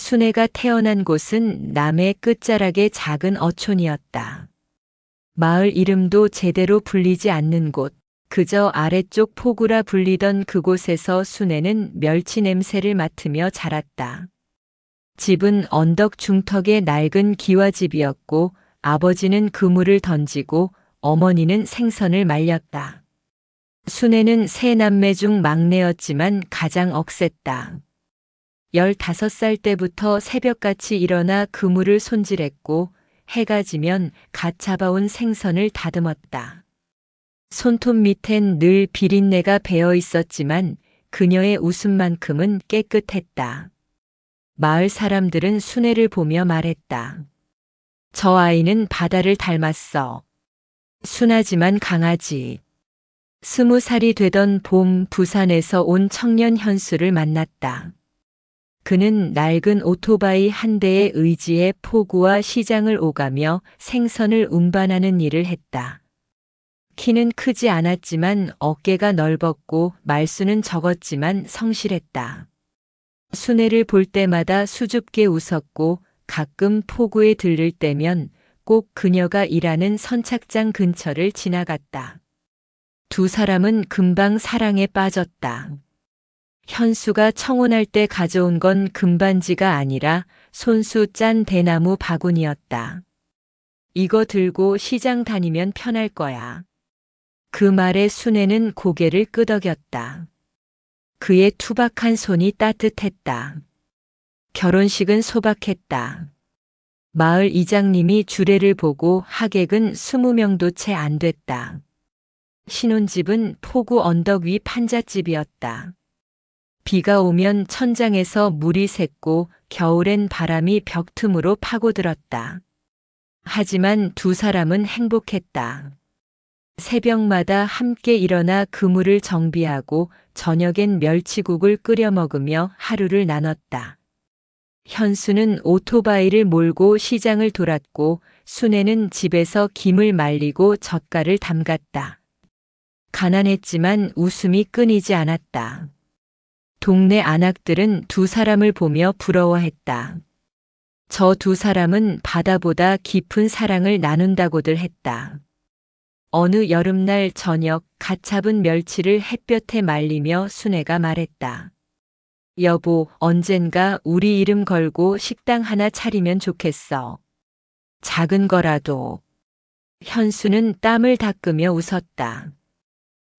순애가 태어난 곳은 남해 끝자락의 작은 어촌이었다. 마을 이름도 제대로 불리지 않는 곳, 그저 아래쪽 포구라 불리던 그곳에서 순애는 멸치 냄새를 맡으며 자랐다. 집은 언덕 중턱의 낡은 기와집이었고 아버지는 그물을 던지고 어머니는 생선을 말렸다. 순애는 세 남매 중 막내였지만 가장 억셌다. 15살 때부터 새벽같이 일어나 그물을 손질했고 해가 지면 갓 잡아온 생선을 다듬었다. 손톱 밑엔 늘 비린내가 배어 있었지만 그녀의 웃음만큼은 깨끗했다. 마을 사람들은 순애를 보며 말했다. 저 아이는 바다를 닮았어. 순하지만 강하지. 20살이 되던 봄 부산에서 온 청년 현수를 만났다. 그는 낡은 오토바이 한 대에 의지해 포구와 시장을 오가며 생선을 운반하는 일을 했다. 키는 크지 않았지만 어깨가 넓었고 말수는 적었지만 성실했다. 순애를 볼 때마다 수줍게 웃었고 가끔 포구에 들를 때면 꼭 그녀가 일하는 선착장 근처를 지나갔다. 두 사람은 금방 사랑에 빠졌다. 현수가 청혼할 때 가져온 건 금반지가 아니라 손수 짠 대나무 바구니였다. 이거 들고 시장 다니면 편할 거야. 그 말에 순애는 고개를 끄덕였다. 그의 투박한 손이 따뜻했다. 결혼식은 소박했다. 마을 이장님이 주례를 보고 하객은 20명도 채 안 됐다. 신혼집은 포구 언덕 위 판잣집이었다. 비가 오면 천장에서 물이 샜고 겨울엔 바람이 벽 틈으로 파고들었다. 하지만 두 사람은 행복했다. 새벽마다 함께 일어나 그물을 정비하고 저녁엔 멸치국을 끓여 먹으며 하루를 나눴다. 현수는 오토바이를 몰고 시장을 돌았고 순애는 집에서 김을 말리고 젓갈을 담갔다. 가난했지만 웃음이 끊이지 않았다. 동네 안악들은 두 사람을 보며 부러워했다. 저 두 사람은 바다보다 깊은 사랑을 나눈다고들 했다. 어느 여름날 저녁 갓 잡은 멸치를 햇볕에 말리며 순애가 말했다. 여보, 언젠가 우리 이름 걸고 식당 하나 차리면 좋겠어. 작은 거라도. 현수는 땀을 닦으며 웃었다.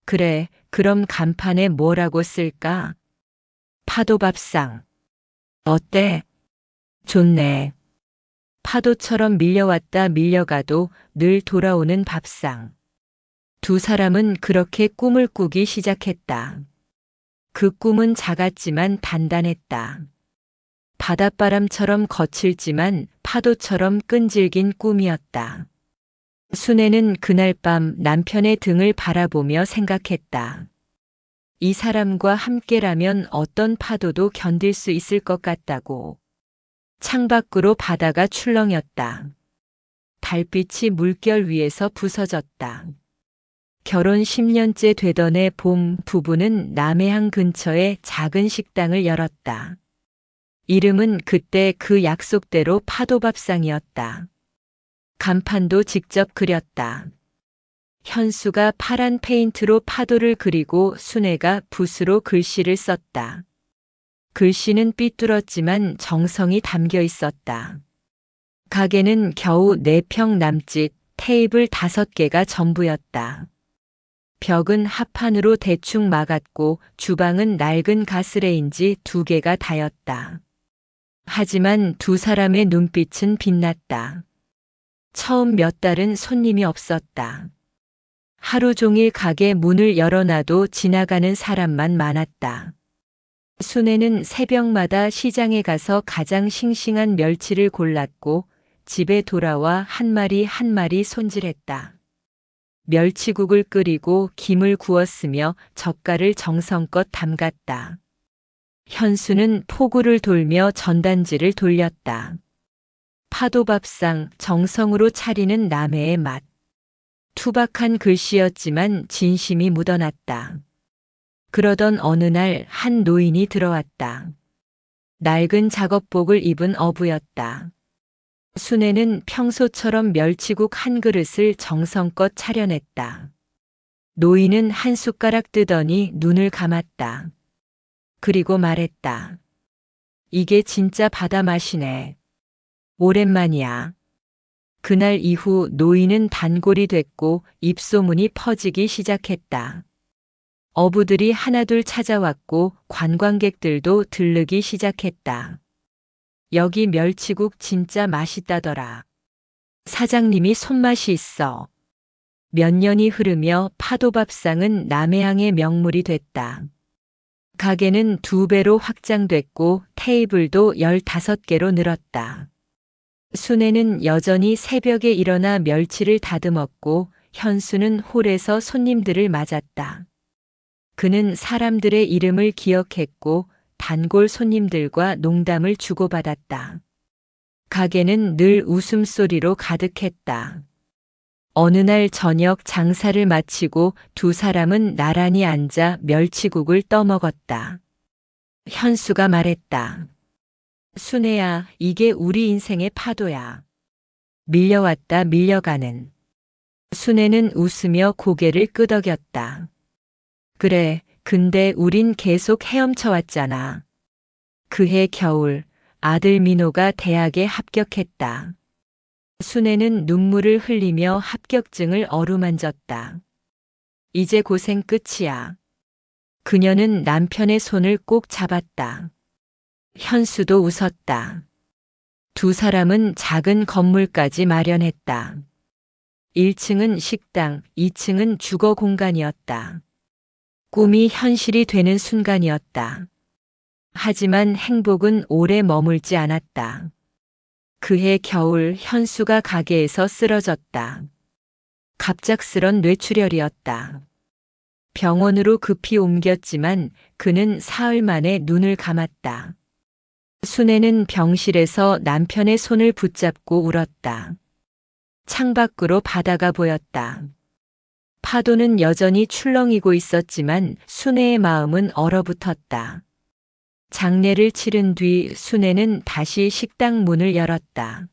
그래, 그럼 간판에 뭐라고 쓸까? 파도밥상. 어때? 좋네. 파도처럼 밀려왔다 밀려가도 늘 돌아오는 밥상. 두 사람은 그렇게 꿈을 꾸기 시작했다. 그 꿈은 작았지만 단단했다. 바닷바람처럼 거칠지만 파도처럼 끈질긴 꿈이었다. 순애는 그날 밤 남편의 등을 바라보며 생각했다. 이 사람과 함께라면 어떤 파도도 견딜 수 있을 것 같다고. 창밖으로 바다가 출렁였다. 달빛이 물결 위에서 부서졌다. 결혼 10년째 되던 해 봄 부부는 남해항 근처에 작은 식당을 열었다. 이름은 그때 그 약속대로 파도밥상이었다. 간판도 직접 그렸다. 현수가 파란 페인트로 파도를 그리고 순애가 붓으로 글씨를 썼다. 글씨는 삐뚤었지만 정성이 담겨 있었다. 가게는 겨우 4평 남짓, 테이블 5개가 전부였다. 벽은 합판으로 대충 막았고 주방은 낡은 가스레인지 2개가 다였다. 하지만 두 사람의 눈빛은 빛났다. 처음 몇 달은 손님이 없었다. 하루 종일 가게 문을 열어놔도 지나가는 사람만 많았다. 순애는 새벽마다 시장에 가서 가장 싱싱한 멸치를 골랐고 집에 돌아와 한 마리 한 마리 손질했다. 멸치국을 끓이고 김을 구웠으며 젓갈을 정성껏 담갔다. 현수는 포구를 돌며 전단지를 돌렸다. 파도밥상, 정성으로 차리는 남해의 맛. 투박한 글씨였지만 진심이 묻어났다. 그러던 어느 날 한 노인이 들어왔다. 낡은 작업복을 입은 어부였다. 순애는 평소처럼 멸치국 한 그릇을 정성껏 차려냈다. 노인은 한 숟가락 뜨더니 눈을 감았다. 그리고 말했다. 이게 진짜 바다 맛이네. 오랜만이야. 그날 이후 노인은 단골이 됐고 입소문이 퍼지기 시작했다. 어부들이 하나둘 찾아왔고 관광객들도 들르기 시작했다. 여기 멸치국 진짜 맛있다더라. 사장님이 손맛이 있어. 몇 년이 흐르며 파도밥상은 남해항의 명물이 됐다. 가게는 2배로 확장됐고 테이블도 15개로 늘었다. 순애는 여전히 새벽에 일어나 멸치를 다듬었고 현수는 홀에서 손님들을 맞았다. 그는 사람들의 이름을 기억했고 단골 손님들과 농담을 주고받았다. 가게는 늘 웃음소리로 가득했다. 어느 날 저녁 장사를 마치고 2사람은 나란히 앉아 멸치국을 떠먹었다. 현수가 말했다. 순애야, 이게 우리 인생의 파도야. 밀려왔다 밀려가는. 순애는 웃으며 고개를 끄덕였다. 그래, 근데 우린 계속 헤엄쳐 왔잖아. 그해 겨울, 아들 민호가 대학에 합격했다. 순애는 눈물을 흘리며 합격증을 어루만졌다. 이제 고생 끝이야. 그녀는 남편의 손을 꼭 잡았다. 현수도 웃었다. 2사람은 작은 건물까지 마련했다. 1층은 식당, 2층은 주거 공간이었다. 꿈이 현실이 되는 순간이었다. 하지만 행복은 오래 머물지 않았다. 그해 겨울 현수가 가게에서 쓰러졌다. 갑작스런 뇌출혈이었다. 병원으로 급히 옮겼지만 그는 사흘 만에 눈을 감았다. 순애는 병실에서 남편의 손을 붙잡고 울었다. 창밖으로 바다가 보였다. 파도는 여전히 출렁이고 있었지만 순애의 마음은 얼어붙었다. 장례를 치른 뒤 순애는 다시 식당 문을 열었다.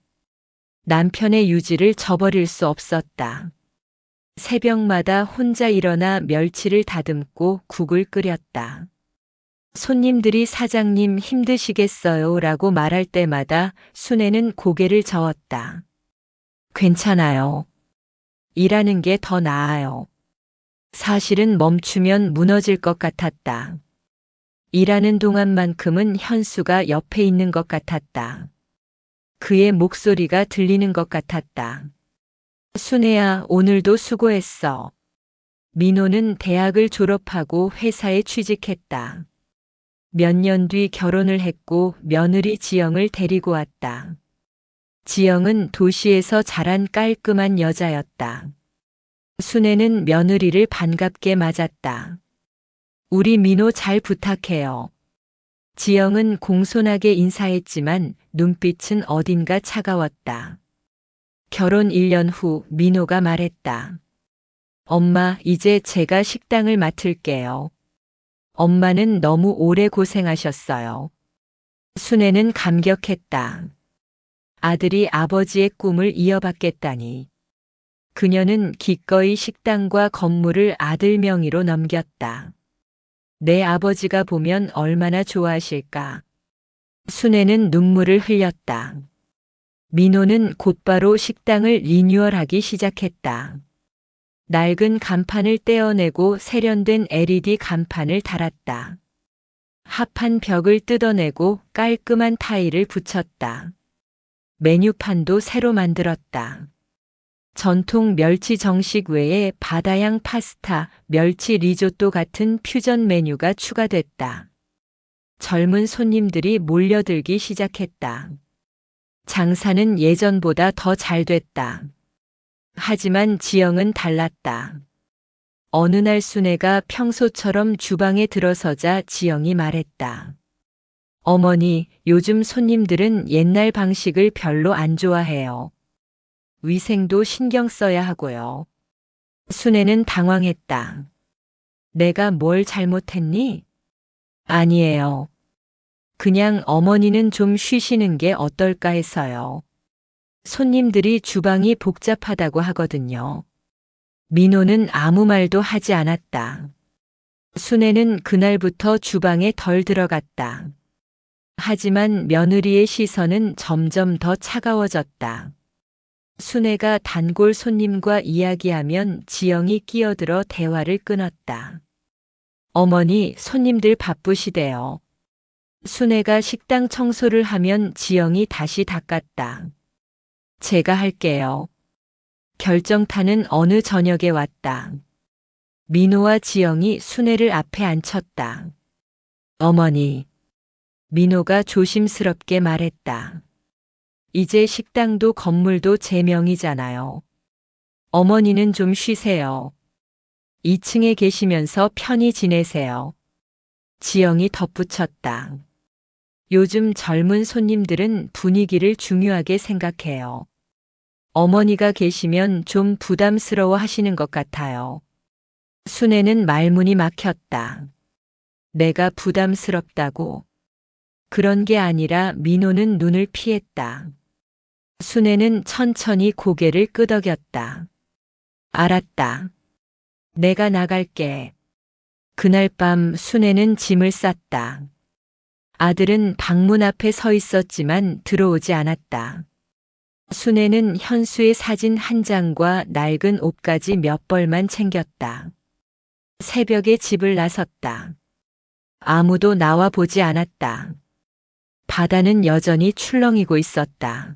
남편의 유지를 저버릴 수 없었다. 새벽마다 혼자 일어나 멸치를 다듬고 국을 끓였다. 손님들이 사장님 힘드시겠어요 라고 말할 때마다 순애는 고개를 저었다. 괜찮아요. 일하는 게 더 나아요. 사실은 멈추면 무너질 것 같았다. 일하는 동안만큼은 현수가 옆에 있는 것 같았다. 그의 목소리가 들리는 것 같았다. 순애야, 오늘도 수고했어. 민호는 대학을 졸업하고 회사에 취직했다. 몇 년 뒤 결혼을 했고 며느리 지영을 데리고 왔다. 지영은 도시에서 자란 깔끔한 여자였다. 순애는 며느리를 반갑게 맞았다. 우리 민호 잘 부탁해요. 지영은 공손하게 인사했지만 눈빛은 어딘가 차가웠다. 결혼 1년 후 민호가 말했다. 엄마, 이제 제가 식당을 맡을게요. 엄마는 너무 오래 고생하셨어요. 순애는 감격했다. 아들이 아버지의 꿈을 이어받겠다니. 그녀는 기꺼이 식당과 건물을 아들 명의로 넘겼다. 내 아버지가 보면 얼마나 좋아하실까. 순애는 눈물을 흘렸다. 민호는 곧바로 식당을 리뉴얼하기 시작했다. 낡은 간판을 떼어내고 세련된 LED 간판을 달았다. 합한 벽을 뜯어내고 깔끔한 타일을 붙였다. 메뉴판도 새로 만들었다. 전통 멸치 정식 외에 바다향 파스타, 멸치 리조또 같은 퓨전 메뉴가 추가됐다. 젊은 손님들이 몰려들기 시작했다. 장사는 예전보다 더 잘 됐다. 하지만 지영은 달랐다. 어느 날 순애가 평소처럼 주방에 들어서자 지영이 말했다. 어머니, 요즘 손님들은 옛날 방식을 별로 안 좋아해요. 위생도 신경 써야 하고요. 순애는 당황했다. 내가 뭘 잘못했니? 아니에요. 그냥 어머니는 좀 쉬시는 게 어떨까 해서요. 손님들이 주방이 복잡하다고 하거든요. 민호는 아무 말도 하지 않았다. 순애는 그날부터 주방에 덜 들어갔다. 하지만 며느리의 시선은 점점 더 차가워졌다. 순애가 단골 손님과 이야기하면 지영이 끼어들어 대화를 끊었다. 어머니, 손님들 바쁘시대요. 순애가 식당 청소를 하면 지영이 다시 닦았다. 제가 할게요. 결정타는 어느 저녁에 왔다. 민호와 지영이 순애를 앞에 앉혔다. 어머니. 민호가 조심스럽게 말했다. 이제 식당도 건물도 제 명이잖아요. 어머니는 좀 쉬세요. 2층에 계시면서 편히 지내세요. 지영이 덧붙였다. 요즘 젊은 손님들은 분위기를 중요하게 생각해요. 어머니가 계시면 좀 부담스러워 하시는 것 같아요. 순애는 말문이 막혔다. 내가 부담스럽다고. 그런 게 아니라 민호는 눈을 피했다. 순애는 천천히 고개를 끄덕였다. 알았다. 내가 나갈게. 그날 밤 순애는 짐을 쌌다. 아들은 방문 앞에 서 있었지만 들어오지 않았다. 순애는 현수의 사진 한 장과 낡은 옷까지 몇 벌만 챙겼다. 새벽에 집을 나섰다. 아무도 나와 보지 않았다. 바다는 여전히 출렁이고 있었다.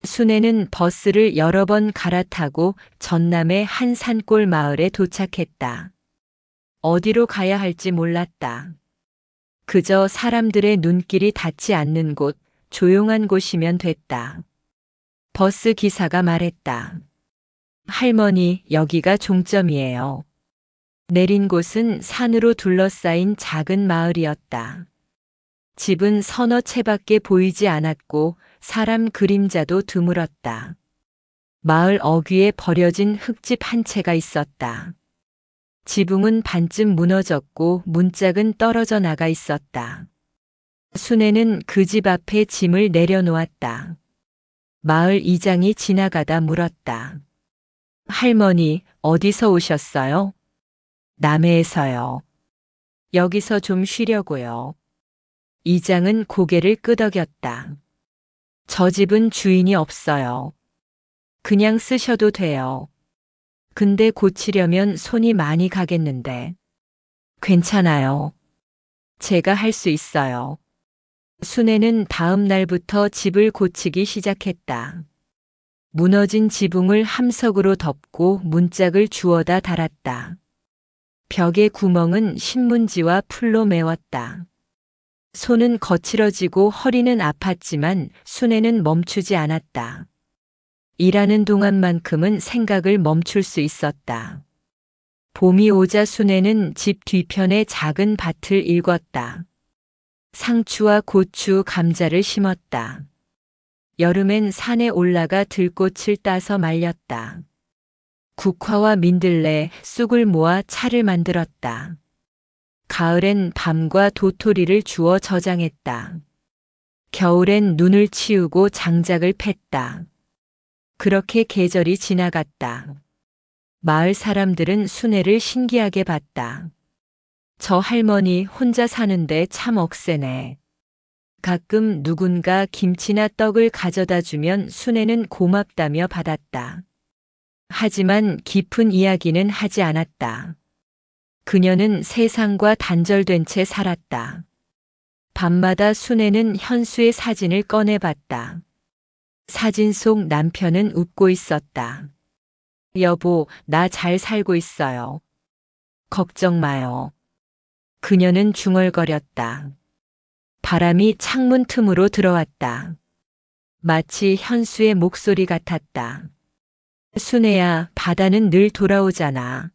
순애는 버스를 여러 번 갈아타고 전남의 한 산골 마을에 도착했다. 어디로 가야 할지 몰랐다. 그저 사람들의 눈길이 닿지 않는 곳, 조용한 곳이면 됐다. 버스 기사가 말했다. 할머니, 여기가 종점이에요. 내린 곳은 산으로 둘러싸인 작은 마을이었다. 집은 서너 채밖에 보이지 않았고 사람 그림자도 드물었다. 마을 어귀에 버려진 흙집 한 채가 있었다. 지붕은 반쯤 무너졌고 문짝은 떨어져 나가 있었다. 순애는 그 집 앞에 짐을 내려놓았다. 마을 이장이 지나가다 물었다. 할머니, 어디서 오셨어요? 남해에서요. 여기서 좀 쉬려고요. 이장은 고개를 끄덕였다. 저 집은 주인이 없어요. 그냥 쓰셔도 돼요. 근데 고치려면 손이 많이 가겠는데. 괜찮아요. 제가 할 수 있어요. 순애는 다음 날부터 집을 고치기 시작했다. 무너진 지붕을 함석으로 덮고 문짝을 주워다 달았다. 벽의 구멍은 신문지와 풀로 메웠다. 손은 거칠어지고 허리는 아팠지만 순애는 멈추지 않았다. 일하는 동안만큼은 생각을 멈출 수 있었다. 봄이 오자 순애는 집 뒤편에 작은 밭을 일궜다. 상추와 고추, 감자를 심었다. 여름엔 산에 올라가 들꽃을 따서 말렸다. 국화와 민들레, 쑥을 모아 차를 만들었다. 가을엔 밤과 도토리를 주워 저장했다. 겨울엔 눈을 치우고 장작을 팼다. 그렇게 계절이 지나갔다. 마을 사람들은 순애를 신기하게 봤다. 저 할머니 혼자 사는데 참 억세네. 가끔 누군가 김치나 떡을 가져다 주면 순애는 고맙다며 받았다. 하지만 깊은 이야기는 하지 않았다. 그녀는 세상과 단절된 채 살았다. 밤마다 순애는 현수의 사진을 꺼내봤다. 사진 속 남편은 웃고 있었다. 여보, 나 잘 살고 있어요. 걱정 마요. 그녀는 중얼거렸다. 바람이 창문 틈으로 들어왔다. 마치 현수의 목소리 같았다. 순애야, 바다는 늘 돌아오잖아.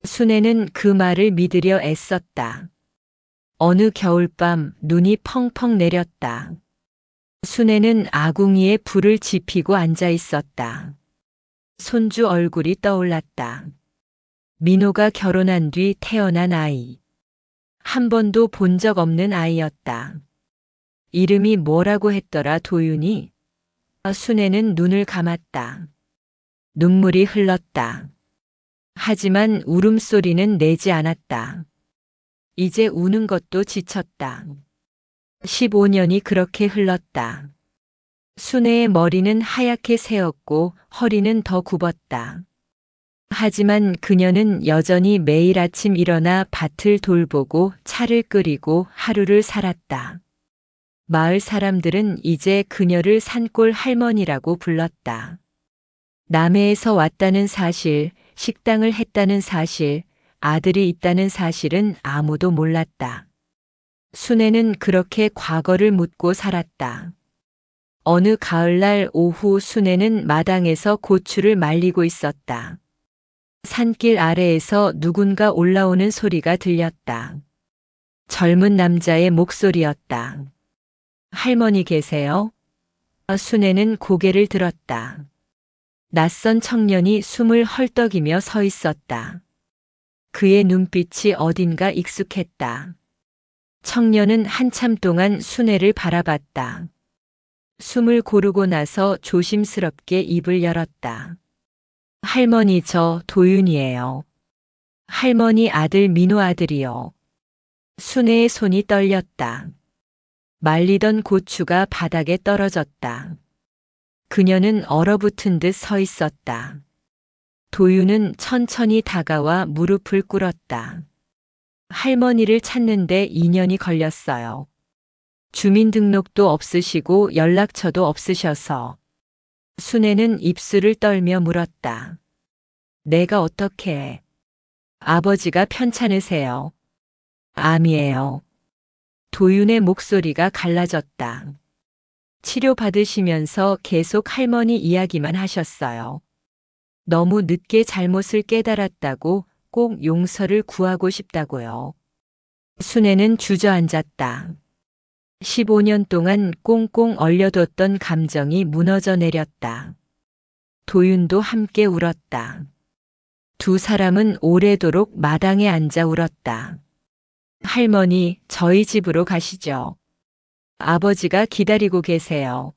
순애는 그 말을 믿으려 애썼다. 어느 겨울밤 눈이 펑펑 내렸다. 순애는 아궁이에 불을 지피고 앉아 있었다. 손주 얼굴이 떠올랐다. 민호가 결혼한 뒤 태어난 아이. 한 번도 본 적 없는 아이였다. 이름이 뭐라고 했더라 도윤이? 순애는 눈을 감았다. 눈물이 흘렀다. 하지만 울음소리는 내지 않았다. 이제 우는 것도 지쳤다. 15년이 그렇게 흘렀다. 순애의 머리는 하얗게 새었고 허리는 더 굽었다. 하지만 그녀는 여전히 매일 아침 일어나 밭을 돌보고 차를 끓이고 하루를 살았다. 마을 사람들은 이제 그녀를 산골 할머니라고 불렀다. 남해에서 왔다는 사실, 식당을 했다는 사실, 아들이 있다는 사실은 아무도 몰랐다. 순애는 그렇게 과거를 묻고 살았다. 어느 가을날 오후 순애는 마당에서 고추를 말리고 있었다. 산길 아래에서 누군가 올라오는 소리가 들렸다. 젊은 남자의 목소리였다. 할머니 계세요? 순애는 고개를 들었다. 낯선 청년이 숨을 헐떡이며 서 있었다. 그의 눈빛이 어딘가 익숙했다. 청년은 한참 동안 순애를 바라봤다. 숨을 고르고 나서 조심스럽게 입을 열었다. 할머니 저 도윤이에요. 할머니 아들 민호 아들이요. 순애의 손이 떨렸다. 말리던 고추가 바닥에 떨어졌다. 그녀는 얼어붙은 듯 서 있었다. 도윤은 천천히 다가와 무릎을 꿇었다. 할머니를 찾는데 2년이 걸렸어요. 주민등록도 없으시고 연락처도 없으셔서. 순애는 입술을 떨며 물었다. 내가 어떻게 해? 아버지가 편찮으세요. 암이에요. 도윤의 목소리가 갈라졌다. 치료받으시면서 계속 할머니 이야기만 하셨어요. 너무 늦게 잘못을 깨달았다고 꼭 용서를 구하고 싶다고요. 순애는 주저앉았다. 15년 동안 꽁꽁 얼려뒀던 감정이 무너져 내렸다. 도윤도 함께 울었다. 두 사람은 오래도록 마당에 앉아 울었다. 할머니, 저희 집으로 가시죠. 아버지가 기다리고 계세요.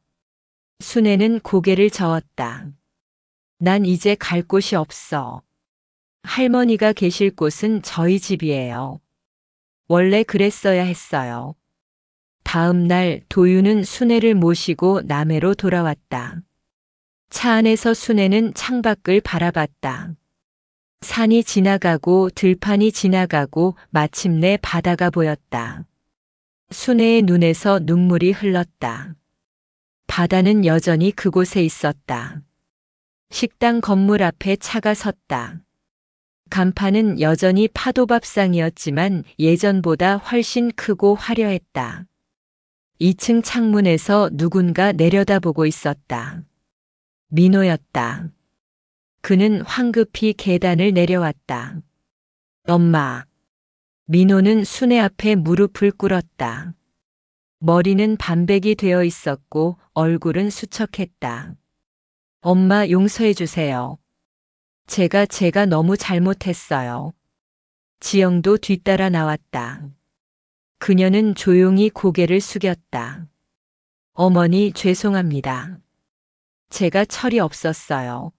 순애는 고개를 저었다. 난 이제 갈 곳이 없어. 할머니가 계실 곳은 저희 집이에요. 원래 그랬어야 했어요. 다음 날 도윤은 순애를 모시고 남해로 돌아왔다. 차 안에서 순애는 창밖을 바라봤다. 산이 지나가고 들판이 지나가고 마침내 바다가 보였다. 순애의 눈에서 눈물이 흘렀다. 바다는 여전히 그곳에 있었다. 식당 건물 앞에 차가 섰다. 간판은 여전히 파도밥상이었지만 예전보다 훨씬 크고 화려했다. 2층 창문에서 누군가 내려다보고 있었다. 민호였다. 그는 황급히 계단을 내려왔다. 엄마. 민호는 순애 앞에 무릎을 꿇었다. 머리는 반백이 되어 있었고 얼굴은 수척했다. 엄마 용서해 주세요. 제가 너무 잘못했어요. 지영도 뒤따라 나왔다. 그녀는 조용히 고개를 숙였다. 어머니 죄송합니다. 제가 철이 없었어요.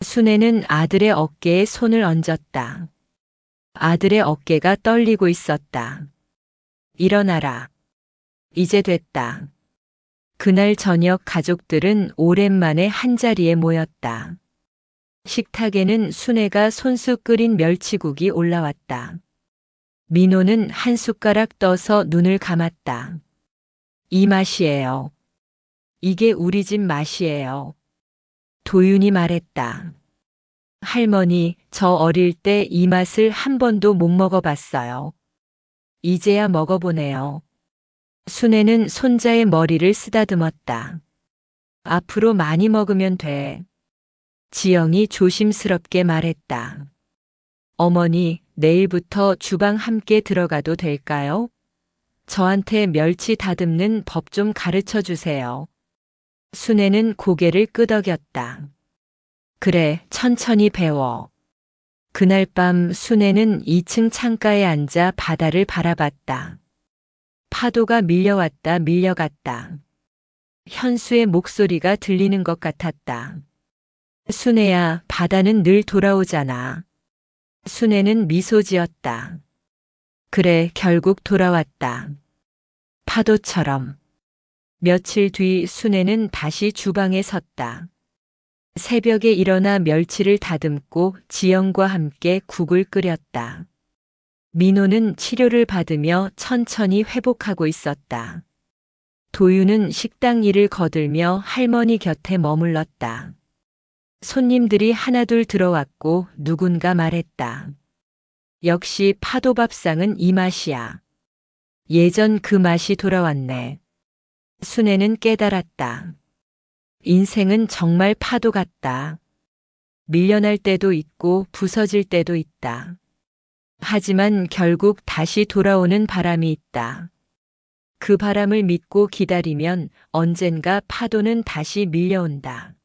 순애는 아들의 어깨에 손을 얹었다. 아들의 어깨가 떨리고 있었다. 일어나라. 이제 됐다. 그날 저녁 가족들은 오랜만에 한자리에 모였다. 식탁에는 순애가 손수 끓인 멸치국이 올라왔다. 민호는 한 숟가락 떠서 눈을 감았다. 이 맛이에요. 이게 우리 집 맛이에요. 도윤이 말했다. 할머니, 저 어릴 때 이 맛을 한 번도 못 먹어봤어요. 이제야 먹어보네요. 순애는 손자의 머리를 쓰다듬었다. 앞으로 많이 먹으면 돼. 지영이 조심스럽게 말했다. 어머니, 내일부터 주방 함께 들어가도 될까요? 저한테 멸치 다듬는 법 좀 가르쳐 주세요. 순애는 고개를 끄덕였다. 그래, 천천히 배워. 그날 밤 순애는 2층 창가에 앉아 바다를 바라봤다. 파도가 밀려왔다 밀려갔다. 현수의 목소리가 들리는 것 같았다. 순애야, 바다는 늘 돌아오잖아. 순애는 미소 지었다. 그래, 결국 돌아왔다. 파도처럼. 며칠 뒤 순애는 다시 주방에 섰다. 새벽에 일어나 멸치를 다듬고 지영과 함께 국을 끓였다. 민호는 치료를 받으며 천천히 회복하고 있었다. 도유는 식당 일을 거들며 할머니 곁에 머물렀다. 손님들이 하나둘 들어왔고 누군가 말했다. 역시 파도밥상은 이 맛이야. 예전 그 맛이 돌아왔네. 순애는 깨달았다. 인생은 정말 파도 같다. 밀려날 때도 있고 부서질 때도 있다. 하지만 결국 다시 돌아오는 바람이 있다. 그 바람을 믿고 기다리면 언젠가 파도는 다시 밀려온다.